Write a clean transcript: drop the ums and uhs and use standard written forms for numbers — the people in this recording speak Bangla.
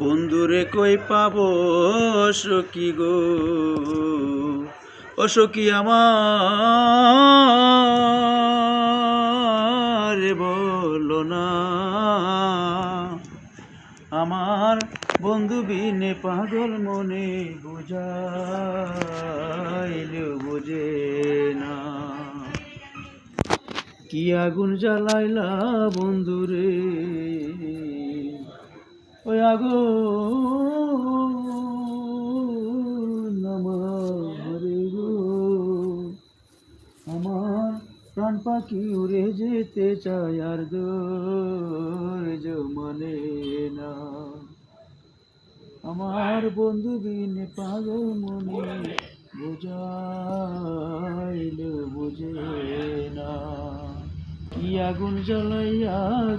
বন্ধুরে কই পাবো সখী গো, ও সখী আমার বলো না, আমার বন্ধু বিনে পাগল মনে বুঝাইলেও বোঝে না। কি আগুন জ্বালাইলা বন্ধুরে, ওই আগুন আমারে গো, আমার প্রাণ পাখি উড়ে যেতে চায় আর ধৈর্য মানে না। আমার বন্ধু বিনে পাগল মনে বোঝাইলেও বোঝে না। কি আগুন জ্বালাইয়া